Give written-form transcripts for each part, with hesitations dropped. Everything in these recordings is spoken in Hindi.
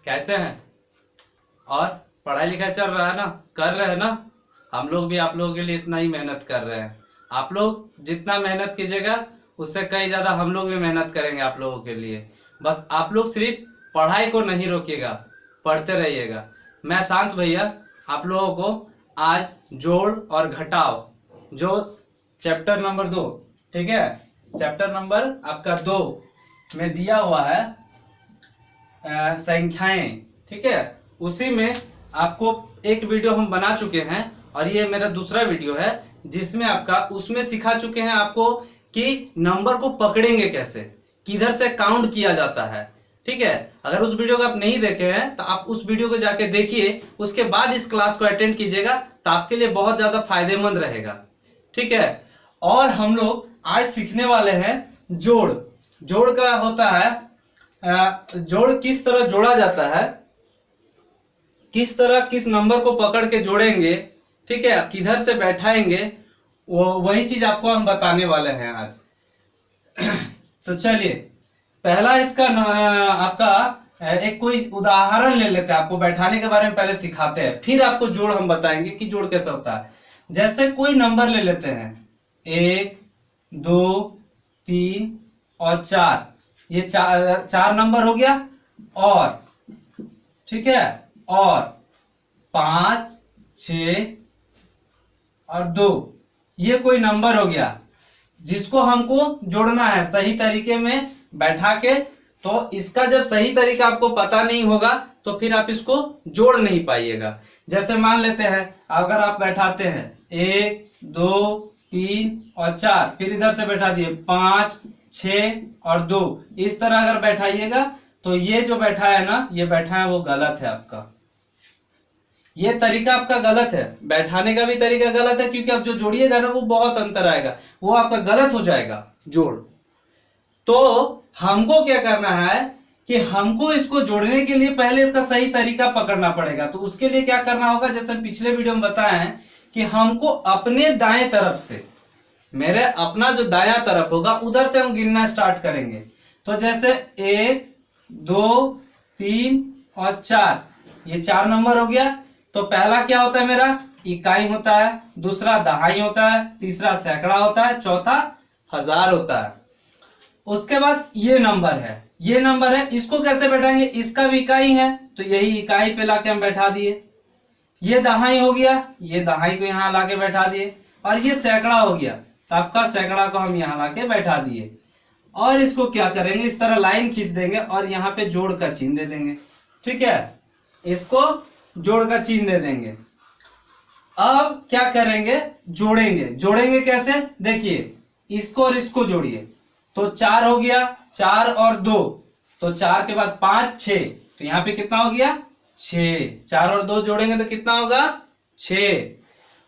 कैसे हैं? और पढ़ाई लिखाई चल रहा है ना? कर रहे हैं ना? हम लोग भी आप लोगों के लिए इतना ही मेहनत कर रहे हैं। आप लोग जितना मेहनत कीजिएगा उससे कई ज्यादा हम लोग भी मेहनत करेंगे आप लोगों के लिए। बस आप लोग सिर्फ पढ़ाई को नहीं रोकिएगा, पढ़ते रहिएगा। मैं शांत भैया आप लोगों को आज जोड़ और घटाव जो चैप्टर नंबर 2, ठीक है, चैप्टर नंबर आपका 2 में दिया हुआ है संख्याएं, ठीक है, उसी में आपको एक वीडियो हम बना चुके हैं और ये मेरा दूसरा वीडियो है जिसमें आपका उसमें सिखा चुके हैं आपको कि नंबर को पकड़ेंगे कैसे, किधर से काउंट किया जाता है। ठीक है, अगर उस वीडियो को आप नहीं देखे हैं तो आप उस वीडियो को जाके देखिए, उसके बाद इस क्लास को अटेंड कीजिएगा तो आपके लिए बहुत ज्यादा फायदेमंद रहेगा। ठीक है, और हम लोग आज सीखने वाले हैं जोड़। जोड़ का होता है जोड़ किस तरह जोड़ा जाता है, किस तरह किस नंबर को पकड़ के जोड़ेंगे, ठीक है, किधर से बैठाएंगे, वो वही चीज आपको हम बताने वाले हैं आज। तो चलिए पहला इसका आपका एक कोई उदाहरण ले लेते हैं, आपको बैठाने के बारे में पहले सिखाते हैं, फिर आपको जोड़ हम बताएंगे कि जोड़ कैसे होता है। जैसे कोई नंबर ले लेते हैं 1, 2, 3 और 4, ये चार नंबर हो गया, और ठीक है, और 5, 6 और 2, ये कोई नंबर हो गया जिसको हमको जोड़ना है सही तरीके में बैठा के। तो इसका जब सही तरीका आपको पता नहीं होगा तो फिर आप इसको जोड़ नहीं पाइएगा। जैसे मान लेते हैं अगर आप बैठाते हैं 1, 2, 3 और 4, फिर इधर से बैठा दिए 5, 6 और 2, इस तरह अगर बैठाइएगा तो ये जो बैठा है ना, ये बैठा है वो गलत है आपका, ये तरीका आपका गलत है, बैठाने का भी तरीका गलत है, क्योंकि आप जो जोड़िएगा ना वो बहुत अंतर आएगा, वो आपका गलत हो जाएगा जोड़। तो हमको क्या करना है कि हमको इसको जोड़ने के लिए पहले इसका सही तरीका पकड़ना पड़ेगा। तो उसके लिए क्या करना होगा, जैसे पिछले वीडियो में बताया है कि हमको अपने दाएं तरफ से, मेरे अपना जो दायां तरफ होगा उधर से हम गिनना स्टार्ट करेंगे। तो जैसे 1, 2, 3 और 4, ये 4 नंबर हो गया। तो पहला क्या होता है मेरा, इकाई होता है, दूसरा दहाई होता है, तीसरा सैकड़ा होता है, चौथा हजार होता है। उसके बाद ये नंबर है, ये नंबर है, इसको कैसे बैठाएंगे, इसका भी इकाई है तो यही इकाई पे लाके हम बैठा दिए। ये दहाई हो गया, ये दहाई को यहाँ लाके बैठा दिए, और ये सैकड़ा हो गया तो आपका सैकड़ा को हम यहाँ लाके बैठा दिए। और इसको क्या करेंगे, इस तरह लाइन खींच देंगे और यहाँ पे जोड़ का चिन्ह दे देंगे। ठीक है, इसको जोड़ का चिन्ह दे देंगे। अब क्या करेंगे, जोड़ेंगे। जोड़ेंगे कैसे, देखिए इसको और इसको जोड़िए तो 4 हो गया, 4 और 2, तो 4 के बाद 5, 6, तो यहाँ पे कितना हो गया 6, 4 और 2 जोड़ेंगे तो कितना होगा 6।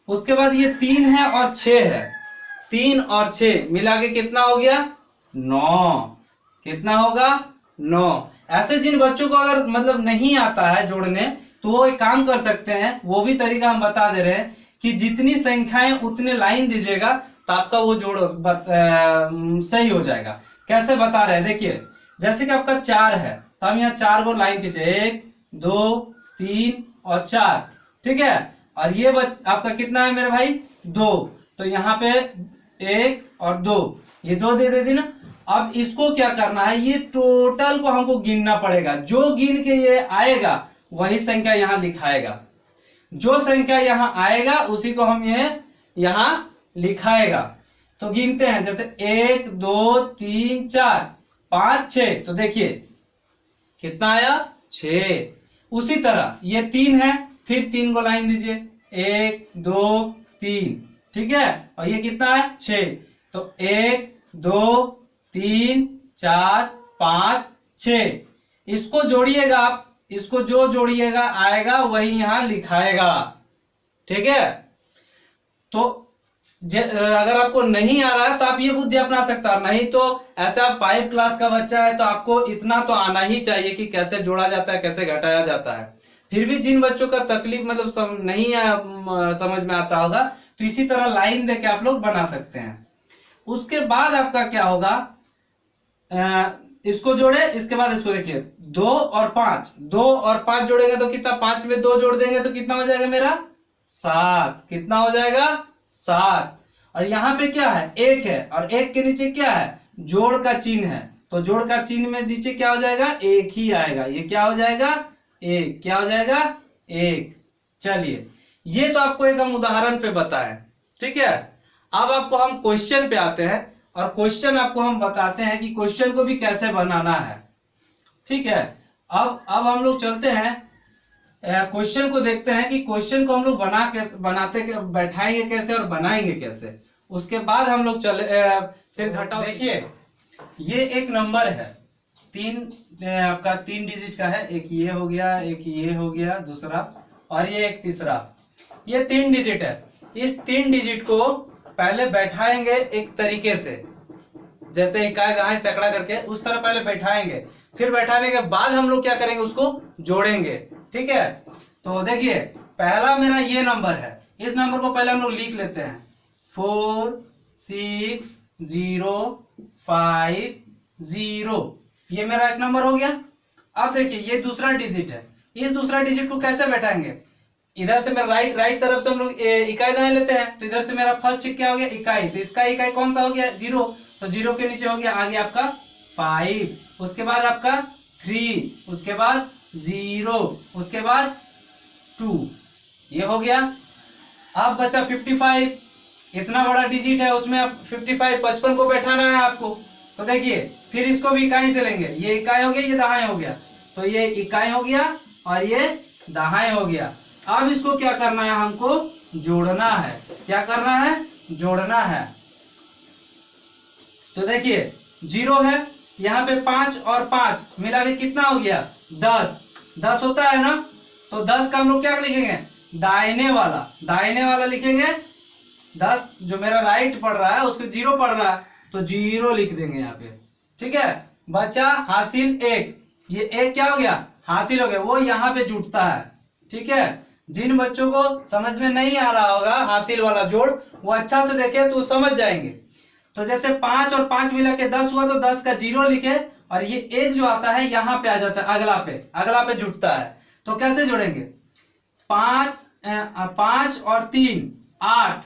उसके बाद ये 3 है और 6 है, 3 और 6 मिला के कितना हो गया 9, कितना होगा 9। ऐसे जिन बच्चों को अगर मतलब नहीं आता है जोड़ने तो वो एक काम कर सकते हैं, वो भी तरीका हम बता दे रहे हैं कि जितनी संख्याएं उतने लाइन दीजिएगा तो आपका वो जोड़ सही हो जाएगा। कैसे बता रहे हैं, देखिए जैसे कि आपका 4 है तो हम यहाँ 4 को लाइन खींचे, 1, 2, 3 और 4, ठीक है, और ये आपका कितना है मेरे भाई 2, तो यहाँ पे 1 और 2, ये 2 दे दी ना। अब इसको क्या करना है, ये टोटल को हमको गिनना पड़ेगा, जो गिन के ये आएगा वही संख्या यहाँ लिखाएगा, जो संख्या यहाँ आएगा उसी को हम ये यहाँ लिखाएगा। तो गिनते हैं, जैसे 1, 2, 3, 4, 5, 6, तो देखिए कितना आया 6। उसी तरह ये 3 है, फिर 3 को लाइन दीजिए, 1, 2, 3, ठीक है, और ये कितना है 6, तो 1, 2, 3, 4, 5, 6, इसको जोड़िएगा आप, इसको जो जोड़िएगा आएगा वही यहां लिखाएगा। ठीक है, तो अगर आपको नहीं आ रहा है तो आप ये बुद्धि अपना सकता है, नहीं तो ऐसा 5 क्लास का बच्चा है तो आपको इतना तो आना ही चाहिए कि कैसे जोड़ा जाता है, कैसे घटाया जाता है। फिर भी जिन बच्चों का तकलीफ मतलब नहीं समझ में आता होगा तो इसी तरह लाइन देके आप लोग बना सकते हैं। उसके बाद आपका क्या होगा, इसको जोड़े, इसके बाद इसको देखिए 2 और 5, 2 और 5 जोड़ेगा तो कितना, 5 में 2 जोड़ देंगे तो कितना हो जाएगा मेरा 7, कितना हो जाएगा 7। और यहाँ पे क्या है 1 है, और 1 के नीचे क्या है जोड़ का चिन्ह है, तो जोड़ का चिन्ह में नीचे क्या हो जाएगा 1 ही आएगा, ये क्या हो जाएगा 1, क्या हो जाएगा 1। चलिए ये तो आपको एक हम उदाहरण पे बताएं, ठीक है। अब आपको हम क्वेश्चन पे आते हैं और क्वेश्चन आपको हम बताते हैं कि क्वेश्चन को भी कैसे बनाना है, ठीक है। अब हम लोग चलते हैं क्वेश्चन को देखते हैं कि क्वेश्चन को हम लोग बैठाएंगे कैसे और बनाएंगे कैसे। उसके बाद हम लोग चले फिर घटाओ। देखिए ये एक नंबर है, आपका 3 डिजिट का है, एक ये हो गया, एक ये हो गया दूसरा, और ये एक तीसरा, ये 3 डिजिट है। इस 3 डिजिट को पहले बैठाएंगे एक तरीके से, जैसे इकाई दहाई सैकड़ा करके उस तरह पहले बैठाएंगे, फिर बैठाने के बाद हम लोग क्या करेंगे उसको जोड़ेंगे, ठीक है। तो देखिए पहला मेरा ये नंबर है, इस नंबर को पहले हम लोग लिख लेते हैं 4 6 0 5 0, ये मेरा एक नंबर हो गया। अब देखिए ये दूसरा डिजिट है, इस दूसरा डिजिट को कैसे बैठाएंगे, इधर से मेरा राइट तरफ से हम लोग इकाई दाएं लेते हैं, तो इधर से मेरा फर्स्ट क्या हो गया इकाई, तो इसका इकाई कौन सा हो गया 0, तो 0 के नीचे हो गया आगे आपका 5, उसके बाद आपका 3, उसके बाद 0, उसके बाद 2, ये हो गया। अब बचा 55, इतना बड़ा डिजिट है उसमें अब 55 को बैठाना है आपको, तो देखिए फिर इसको भी इकाई से लेंगे, ये इकाई हो गया, ये दहाई हो गया, तो ये इकाई हो गया और ये दहाई हो गया। अब इसको क्या करना है हमको जोड़ना है, क्या करना है जोड़ना है। तो देखिए 0 है, यहाँ पे 5 और 5 मिला के कितना हो गया 10 होता है ना, तो 10 का हम लोग क्या लिखेंगे दाहिने वाला लिखेंगे, 10 जो मेरा राइट पढ़ रहा है उसको 0 पढ़ रहा है तो 0 लिख देंगे यहाँ पे, ठीक है। बचा हासिल 1, ये 1 क्या हो गया हासिल हो गया, वो यहाँ पे जुटता है, ठीक है। जिन बच्चों को समझ में नहीं आ रहा होगा हासिल वाला जोड़, वो अच्छा से देखे तो समझ जाएंगे। तो जैसे 5 और 5 मिला के 10 हुआ तो 10 का 0 लिखे, और ये 1 जो आता है यहाँ पे आ जाता है, अगला पे जुटता है। तो कैसे जोड़ेंगे 5 और 3 8,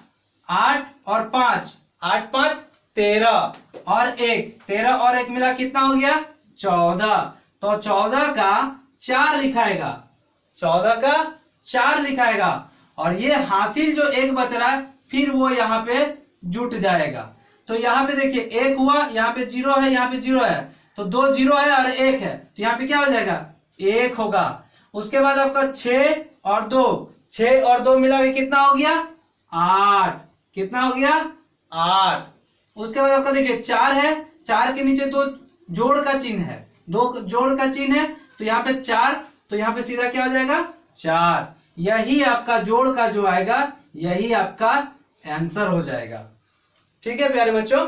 8 और 5 8 5 13 और 1 मिला कितना हो गया 14, तो 14 का 4 लिखाएगा, 14 का 4 लिखाएगा, और ये हासिल जो 1 बच रहा है फिर वो यहाँ पे जुट जाएगा। तो यहाँ पे देखिए 1 हुआ, यहाँ पे 0 है, यहाँ पे 0 है, तो 2 0 है और 1 है, तो यहाँ पे क्या हो जाएगा 1 होगा। उसके बाद आपका 6 और 2 मिला के कितना हो गया 8, कितना हो गया 8। उसके बाद आपका देखिए 4 है, 4 के नीचे 2 जोड़ का चिन्ह है, 2 जोड़ का चिन्ह है, तो यहाँ पे 4, तो यहाँ पे सीधा क्या हो जाएगा 4। यही आपका जोड़ का जो आएगा यही आपका आंसर हो जाएगा, ठीक है प्यारे बच्चों।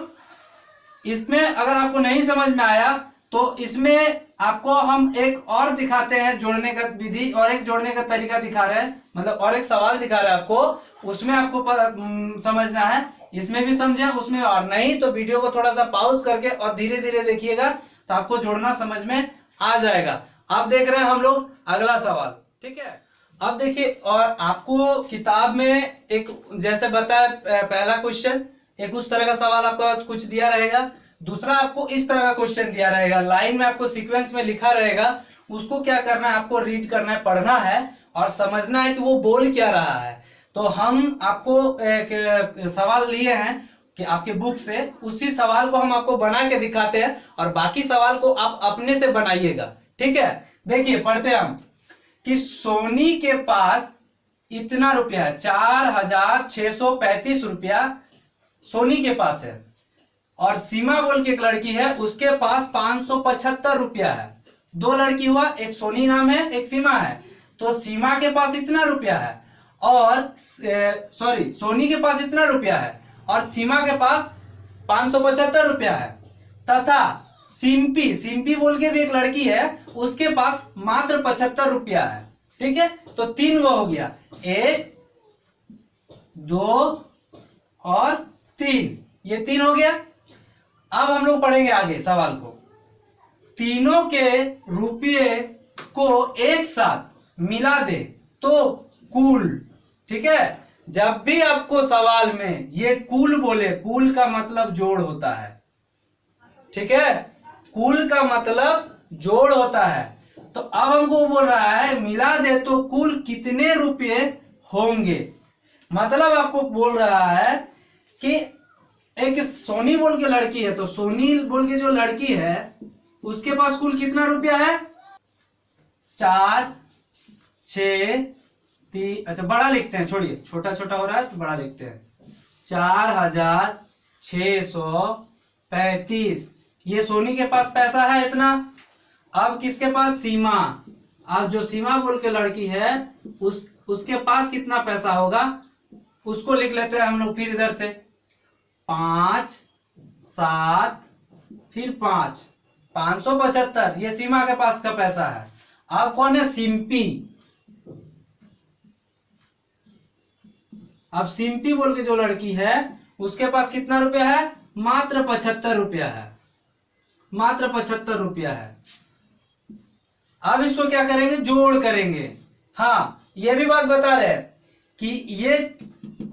इसमें अगर आपको नहीं समझ में आया तो इसमें आपको हम एक और दिखाते हैं जोड़ने का विधि, और एक जोड़ने का तरीका दिखा रहे हैं, मतलब और एक सवाल दिखा रहे हैं आपको, उसमें आपको समझना है, इसमें भी समझें उसमें, और नहीं तो वीडियो को थोड़ा सा पॉज करके और धीरे धीरे देखिएगा तो आपको जोड़ना समझ में आ जाएगा। अब देख रहे हैं हम लोग अगला सवाल, ठीक है। अब देखिए, और आपको किताब में एक जैसे बताया पहला क्वेश्चन, एक उस तरह का सवाल आपका कुछ दिया रहेगा, दूसरा आपको इस तरह का क्वेश्चन दिया रहेगा, लाइन में आपको सीक्वेंस में लिखा रहेगा, उसको क्या करना है आपको रीड करना है, पढ़ना है और समझना है कि वो बोल क्या रहा है। तो हम आपको एक सवाल लिए हैं कि आपके बुक से, उसी सवाल को हम आपको बना के दिखाते हैं और बाकी सवाल को आप अपने से बनाइएगा, ठीक है। देखिए पढ़ते हैं हम कि सोनी के पास इतना रुपया है, 4635 रुपया सोनी के पास है, और सीमा बोल के एक लड़की है उसके पास 575 रुपया है। 2 लड़की हुआ, एक सोनी नाम है एक सीमा है, तो सीमा के पास इतना रुपया है और सोनी के पास इतना रुपया है और सीमा के पास 575 रुपया है, तथा सिंपी बोल के भी एक लड़की है उसके पास मात्र 75 रुपया है, ठीक है। तो 3 गो हो गया, 1 2 और 3, ये 3 हो गया। अब हम लोग पढ़ेंगे आगे सवाल को। तीनों के रुपये को एक साथ मिला दे तो कुल। ठीक है, जब भी आपको सवाल में ये कुल बोले, कुल का मतलब जोड़ होता है। ठीक है, कुल का मतलब जोड़ होता है। तो अब हमको बोल रहा है मिला दे तो कुल कितने रुपये होंगे। मतलब आपको बोल रहा है कि एक सोनी बोल के लड़की है, तो सोनी बोल के जो लड़की है उसके पास कुल कितना रुपया है? 4, 6, 3, अच्छा बड़ा लिखते हैं, छोड़िए छोटा छोटा हो रहा है तो बड़ा लिखते हैं। 4635। ये सोनी के पास पैसा है इतना। अब किसके पास? सीमा। अब जो सीमा बोल के लड़की है उसके पास कितना पैसा होगा उसको लिख लेते हैं हम लोग फिर इधर से। 5, 7 फिर 5, 575। ये सीमा के पास का पैसा है। अब कौन है? सिंपी। अब सिंपी बोल के जो लड़की है उसके पास कितना रुपया है? मात्र 75 रुपया है। मात्र 75 रुपया है। अब इसको क्या करेंगे? जोड़ करेंगे। हाँ, ये भी बात बता रहे हैं कि ये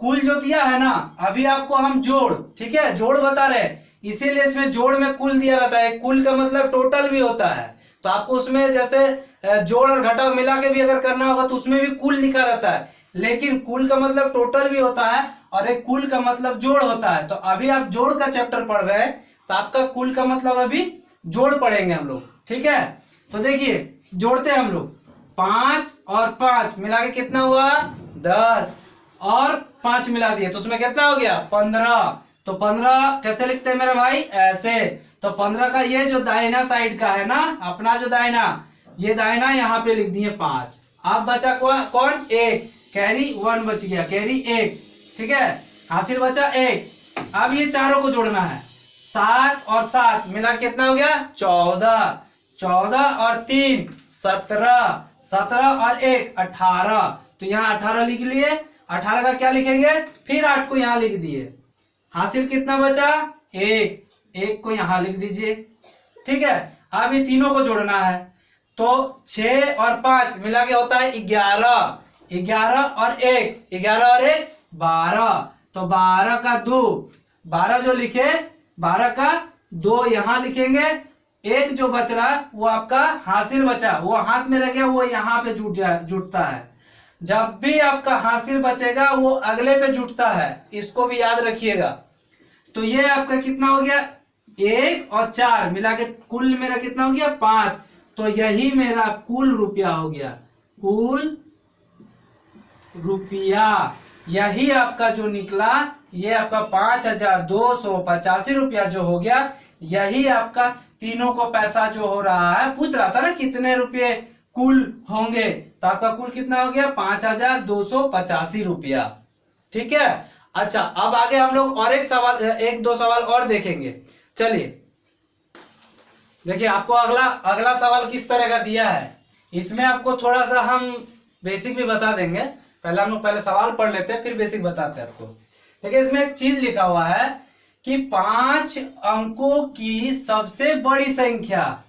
कुल जो दिया है ना, अभी आपको हम जोड़, ठीक है, जोड़ बता रहे हैं, इसीलिए इसमें जोड़ में कुल दिया रहता है। कुल का मतलब टोटल भी होता है, तो आपको उसमें जैसे जोड़ और घटाव मिला के भी अगर करना होगा तो उसमें भी कुल लिखा रहता है। लेकिन कुल का मतलब टोटल भी होता है और एक कुल का मतलब जोड़ होता है। तो अभी आप जोड़ का चैप्टर पढ़ रहे हैं तो आपका कुल का मतलब अभी जोड़ पढ़ेंगे हम लोग। ठीक है, तो देखिए जोड़ते हैं हम लोग। 5 और 5 मिला के कितना हुआ? 10 और 5 मिला दिए तो उसमें कितना हो गया? 15। तो 15 कैसे लिखते हैं मेरा भाई? ऐसे। तो 15 का ये जो दाहिना साइड का है ना, अपना जो दाहिना, ये दाहिना यहाँ पे लिख दिए 5। अब बचा कौन? 1। कैरी 1 बच गया, कैरी 1। ठीक है, हासिल बचा 1। अब ये चारों को जोड़ना है। 7 और 7 मिला कितना हो गया? 14। 14 और 3 17। 17 और 1 18। तो यहाँ 18 लिख लिए। 18 का क्या लिखेंगे? फिर 8 को यहाँ लिख दिए। हासिल कितना बचा? 1। 1 को यहाँ लिख दीजिए। ठीक है, अब ये तीनों को जोड़ना है तो 6 और 5 मिला के होता है 11। 11 और 1, 11 और 1 12। तो 12 का 2, 12 जो लिखे 12 का 2 यहाँ लिखेंगे। 1 जो बच रहा वो आपका हासिल बचा, वो हाथ में रह गया, वो यहाँ पे जुटता है। जब भी आपका हासिल बचेगा वो अगले पे जुटता है, इसको भी याद रखिएगा। तो ये आपका कितना हो गया? 1 और 4 मिला के कुल मेरा कितना हो गया? 5। तो यही मेरा कुल रुपया हो गया। कुल रुपया यही आपका जो निकला, ये आपका 5285 रुपया जो हो गया, यही आपका तीनों को पैसा जो हो रहा है। पूछ रहा था ना कितने रुपये कुल होंगे, तो आपका कुल कितना हो गया? 5285 रुपया। ठीक है, अच्छा अब आगे हम लोग और एक दो सवाल और देखेंगे। चलिए देखिए, आपको अगला सवाल किस तरह का दिया है, इसमें आपको थोड़ा सा हम बेसिक भी बता देंगे। पहले हम लोग पहले सवाल पढ़ लेते हैं फिर बेसिक बताते हैं आपको। देखिए इसमें एक चीज लिखा हुआ है कि 5 अंकों की सबसे बड़ी संख्या।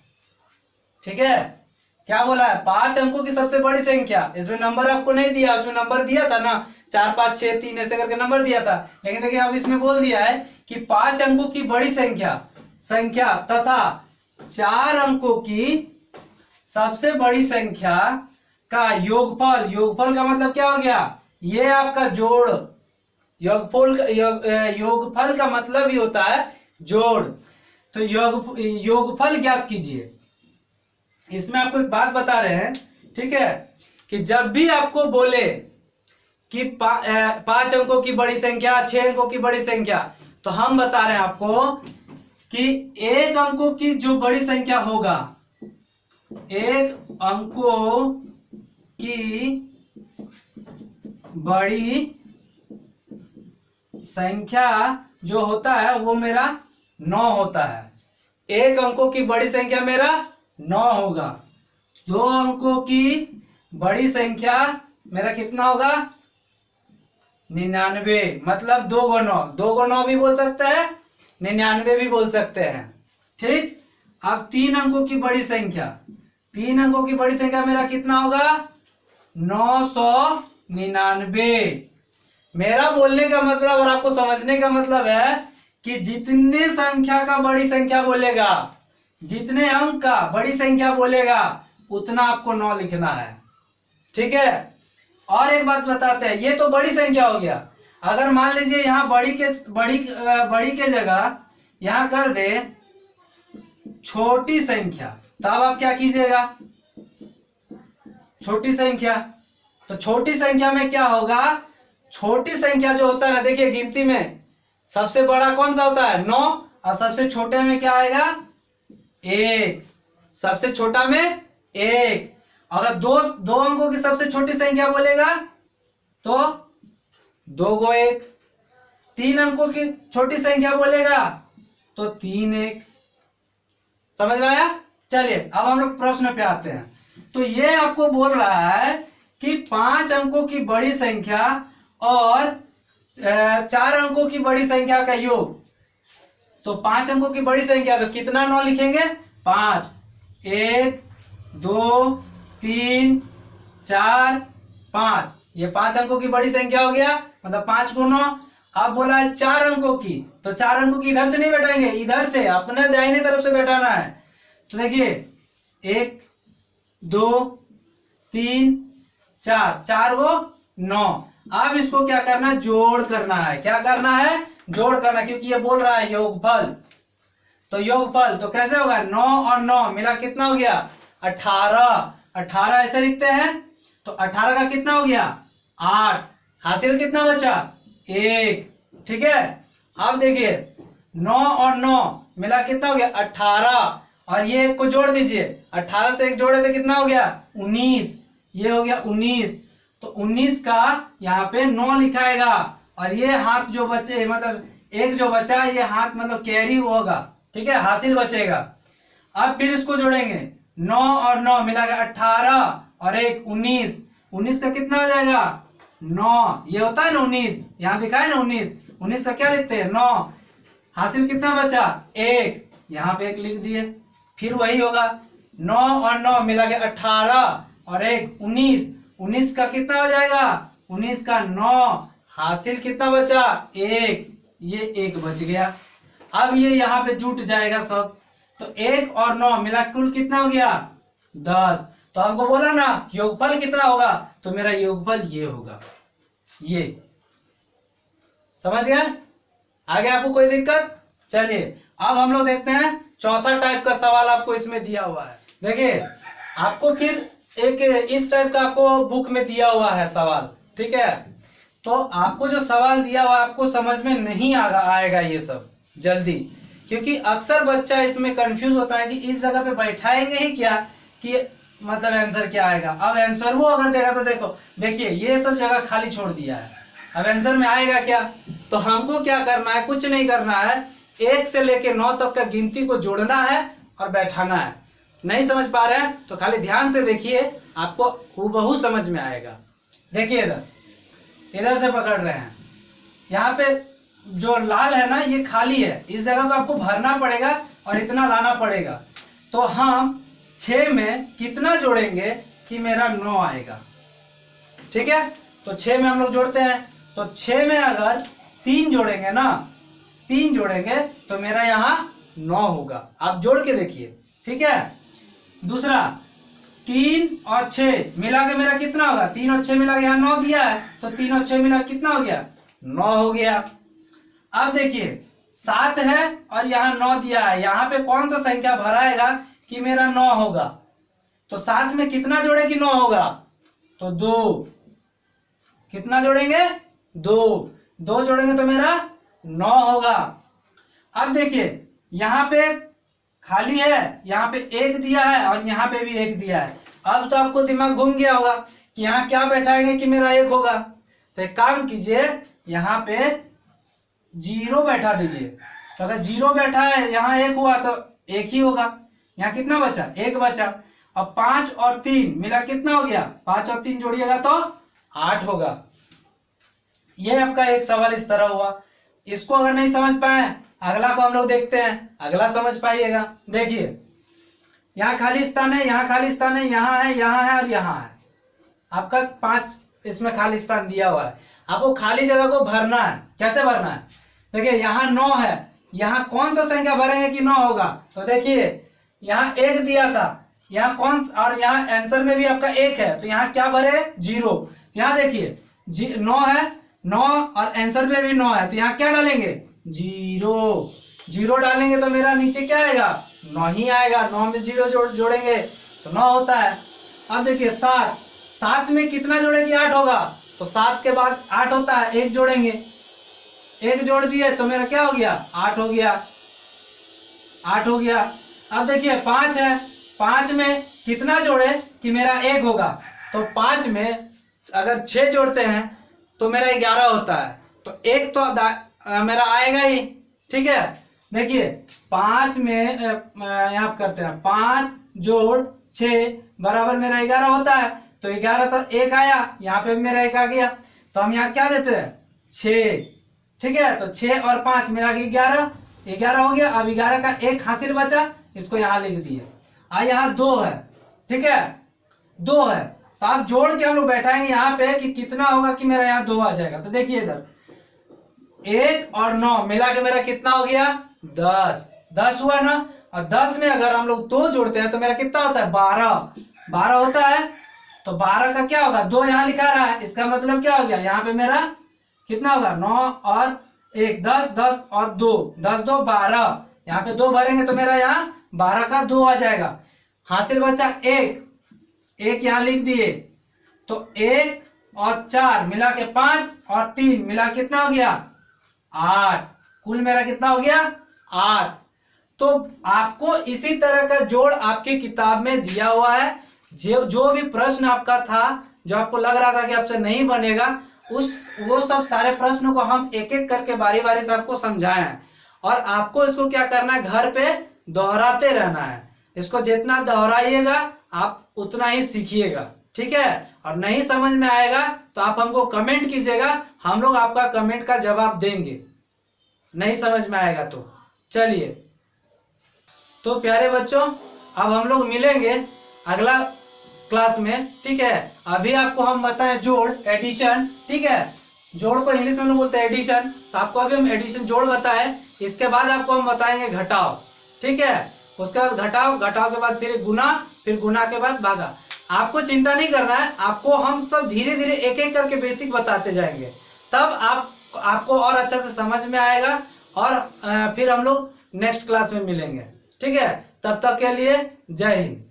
ठीक है, क्या बोला है? 5 अंकों की सबसे बड़ी संख्या। इसमें नंबर आपको नहीं दिया, उसमें नंबर दिया था ना 4 5 6 3 ऐसे करके नंबर दिया था। लेकिन देखिए अब इसमें बोल दिया है कि 5 अंकों की बड़ी संख्या तथा 4 अंकों की सबसे बड़ी संख्या का योगफल। योगफल का मतलब क्या हो गया? ये आपका जोड़। योगफल का मतलब ही होता है जोड़। तो योगफल ज्ञात कीजिए। इसमें आपको एक बात बता रहे हैं, ठीक है, कि जब भी आपको बोले कि 5 अंकों की बड़ी संख्या, 6 अंकों की बड़ी संख्या, तो हम बता रहे हैं आपको कि 1 अंकों की जो बड़ी संख्या होगा, 1 अंकों की बड़ी संख्या जो होता है वो मेरा 9 होता है। 1 अंकों की बड़ी संख्या मेरा 9 होगा। 2 अंकों की बड़ी संख्या मेरा कितना होगा? 99। मतलब 2 × 9 भी बोल सकते हैं, 99 भी बोल सकते हैं। ठीक, अब 3 अंकों की बड़ी संख्या, 3 अंकों की बड़ी संख्या मेरा कितना होगा? 999। मेरा बोलने का मतलब और आपको समझने का मतलब है कि जितने संख्या का बड़ी संख्या बोलेगा, जितने अंक का बड़ी संख्या बोलेगा, उतना आपको 9 लिखना है। ठीक है। और एक बात बताते हैं, ये तो बड़ी संख्या हो गया। अगर मान लीजिए यहां बड़ी के जगह यहां कर दे छोटी संख्या, तब आप क्या कीजिएगा? छोटी संख्या, तो छोटी संख्या में क्या होगा? छोटी संख्या जो होता है ना, देखिए गिनती में सबसे बड़ा कौन सा होता है? 9, और सबसे छोटे में क्या आएगा? 1। सबसे छोटा में 1। अगर दो अंकों की सबसे छोटी संख्या बोलेगा तो 2 को 1। 3 अंकों की छोटी संख्या बोलेगा तो 3 1। समझ में आया? चलिए अब हम लोग प्रश्न पे आते हैं। तो ये आपको बोल रहा है कि 5 अंकों की बड़ी संख्या और 4 अंकों की बड़ी संख्या का योग। तो 5 अंकों की बड़ी संख्या, तो कितना 9 लिखेंगे? 5। 1 2 3 4 5। ये 5 अंकों की बड़ी संख्या हो गया, मतलब 5 को 9। अब बोला है 4 अंकों की, तो 4 अंकों की इधर से नहीं बैठाएंगे, इधर से अपने दाहिने तरफ से बैठाना है। तो देखिए 1 2 3 4, 4 को 9। अब इसको क्या करना है? जोड़ करना है। क्या करना है? जोड़ करना, क्योंकि ये बोल रहा है योगफल। तो योगफल तो कैसे होगा? 9 और 9 मिला कितना हो गया? 18। 18 ऐसे लिखते हैं, तो 18 का कितना हो गया? 8। हासिल कितना बचा? 1। ठीक है। अब देखिए 9 और 9 मिला कितना हो गया? 18। और ये एक को जोड़ दीजिए, 18 से एक जोड़े तो कितना हो गया? 19। ये हो गया 19। तो 19 का यहाँ पे 9 लिखाएगा, और ये हाथ जो बचे, मतलब एक जो बचा, ये हाथ मतलब कैरी होगा। ठीक है, हासिल बचेगा। अब फिर इसको जोड़ेंगे, 9 और 9 मिला के 18 और 1 19। 19 का कितना हो जाएगा? 9। ये होता है ना 19, यहाँ दिखा है ना 19। 19 का क्या लिखते हैं? 9। हासिल कितना बचा? 1। यहाँ पे 1 लिख दिए। फिर वही होगा, 9 और 9 मिला के 18 और 1 19। 19 का कितना हो जाएगा? 19 का 9। हासिल कितना बचा? 1। ये 1 बच गया। अब ये यहाँ पे जुट जाएगा सब, तो 1 और 9 मिला कुल कितना हो गया? 10। तो हमको बोला ना योगफल कितना होगा, तो मेरा योगफल ये होगा। ये समझ गए? आगे आपको कोई दिक्कत? चलिए अब हम लोग देखते हैं चौथा टाइप का सवाल आपको इसमें दिया हुआ है। देखिए आपको फिर एक इस टाइप का आपको बुक में दिया हुआ है सवाल। ठीक है, तो आपको जो सवाल दिया हुआ आपको समझ में नहीं आएगा ये सब जल्दी, क्योंकि अक्सर बच्चा इसमें कंफ्यूज होता है कि इस जगह पे बैठाएंगे ही क्या, कि मतलब आंसर क्या आएगा। अब आंसर वो अगर देगा तो देखो, देखिए ये सब जगह खाली छोड़ दिया है, अब आंसर में आएगा क्या? तो हमको क्या करना है? कुछ नहीं करना है, 1 से लेके 9 तक का गिनती को जोड़ना है और बैठाना है। नहीं समझ पा रहे हैं तो खाली ध्यान से देखिए, आपको हूबहू समझ में आएगा। देखिए इधर से पकड़ रहे हैं, यहाँ पे जो लाल है ना ये खाली है, इस जगह को आपको भरना पड़ेगा और इतना लाना पड़ेगा। तो हम 6 में कितना जोड़ेंगे कि मेरा 9 आएगा? ठीक है, तो 6 में हम लोग जोड़ते हैं, तो 6 में अगर 3 जोड़ेंगे ना, 3 जोड़ेंगे तो मेरा यहाँ 9 होगा। आप जोड़ के देखिए। ठीक है, दूसरा 3 और 6 मिला के मेरा कितना होगा? 3 और 6 मिला के यहाँ 9 दिया है, तो 3 और 6 मिला कितना हो गया? 9 हो गया। अब देखिए 7 है और यहाँ 9 दिया है, यहाँ पे कौन सा संख्या भराएगा कि मेरा 9 होगा? तो 7 में कितना जोड़े कि 9 होगा? तो 2। कितना जोड़ेंगे? 2। 2 जोड़ेंगे तो मेरा 9 होगा। अब देखिए यहाँ पे खाली है, यहाँ पे 1 दिया है और यहाँ पे भी 1 दिया है। अब तो आपको दिमाग घूम गया होगा कि यहाँ क्या बैठाएंगे कि मेरा 1 होगा। तो एक काम कीजिए, यहाँ पे 0 बैठा दीजिए। तो अगर 0 बैठा है, यहाँ 1 हुआ तो 1 ही होगा। यहाँ कितना बचा? 1 बचा। अब 5 और 3 मिला कितना हो गया? 5 और 3 जोड़िएगा तो 8 होगा। ये आपका एक सवाल इस तरह हुआ। इसको अगर नहीं समझ पाए, अगला को हम लोग देखते हैं, अगला समझ पाइएगा। देखिए यहाँ खाली स्थान है, यहाँ खाली स्थान है, यहाँ है और यहाँ है। आपका 5 इसमें खाली स्थान दिया हुआ है। आपको खाली जगह को भरना है। कैसे भरना है? देखिए यहाँ 9 है, यहाँ कौन सा संख्या भरेंगे कि 9 होगा? तो देखिए यहाँ 1 दिया था, यहाँ कौन, और यहाँ आंसर में भी आपका 1 है, तो यहाँ क्या भरे? 0। यहाँ देखिए 9 है, 9 और आंसर में भी 9 है, तो यहाँ क्या डालेंगे? 0। 0 डालेंगे तो मेरा नीचे क्या आएगा? 9 ही आएगा। 9 में 0 जोड़ेंगे तो 9 होता है। अब देखिए 7 में कितना जोड़ेंगे? 8 होगा, तो 7 के बाद 8 होता है, 1 जोड़ेंगे, 1 जोड़ दिए तो मेरा क्या हो गया? 8 हो गया, 8 हो गया। अब देखिए 5 है, 5 में कितना जोड़े कि मेरा 1 होगा? तो 5 में अगर 6 जोड़ते हैं तो मेरा 11 होता है, तो 1 तो मेरा आएगा ही। ठीक है, देखिए 5 में यहाँ करते हैं, 5 जोड़ 6 बराबर मेरा 11 होता है, तो 11 तो 1 आया, यहाँ पे भी मेरा 1 आ गया, तो हम यहाँ क्या देते हैं? 6। ठीक है, तो 6 और 5 मेरा 11 हो गया। अब 11 का 1 हासिल बचा, इसको यहाँ लिख दिए। यहाँ 2 है, ठीक है, 2 है, तो आप जोड़ के हम लोग बैठाएंगे यहाँ पे कि कितना होगा कि मेरा यहाँ 2 आ जाएगा। तो देखिए इधर 1 और 9 मिला के मेरा कितना हो गया? 10 हुआ ना। और 10 में अगर हम लोग 2 जोड़ते हैं तो मेरा कितना होता है? 12 होता है। तो 12 का क्या होगा? 2 यहाँ लिखा रहा है, इसका मतलब क्या हो गया? यहाँ पे मेरा कितना होगा? 9 और 1 10, 10 और 2, 10 2 12, यहाँ पे 2 भरेंगे तो मेरा यहाँ 12 का 2 आ जाएगा। हासिल बचा 1 यहाँ लिख दिए, तो 1 और 4 मिला के 5 और 3 मिला कितना हो गया? 8। कुल मेरा कितना हो गया? 8। तो आपको इसी तरह का जोड़ आपकी किताब में दिया हुआ है। जो भी प्रश्न आपका था, जो आपको लग रहा था कि आपसे नहीं बनेगा, वो सब सारे प्रश्नों को हम एक एक करके बारी बारी से आपको समझाए हैं। और आपको इसको क्या करना है? घर पे दोहराते रहना है। इसको जितना दोहराइएगा आप उतना ही सीखिएगा। ठीक है, और नहीं समझ में आएगा तो आप हमको कमेंट कीजिएगा, हम लोग आपका कमेंट का जवाब देंगे, नहीं समझ में आएगा तो। चलिए, तो प्यारे बच्चों, अब हम लोग मिलेंगे अगला क्लास में। ठीक है, अभी आपको हम बताएं जोड़, एडिशन। ठीक है, जोड़ को इंग्लिश में हम लोग बोलते हैं एडिशन, तो आपको अभी हम एडिशन जोड़ बताएं। इसके बाद आपको हम बताएंगे घटाव। ठीक है, उसके बाद घटाव के बाद फिर गुना, फिर गुना के बाद भागा। आपको चिंता नहीं करना है, आपको हम सब धीरे धीरे एक एक करके बेसिक बताते जाएंगे, तब आपको और अच्छा से समझ में आएगा। और फिर हम लोग नेक्स्ट क्लास में मिलेंगे। ठीक है, तब तक के लिए जय हिंद।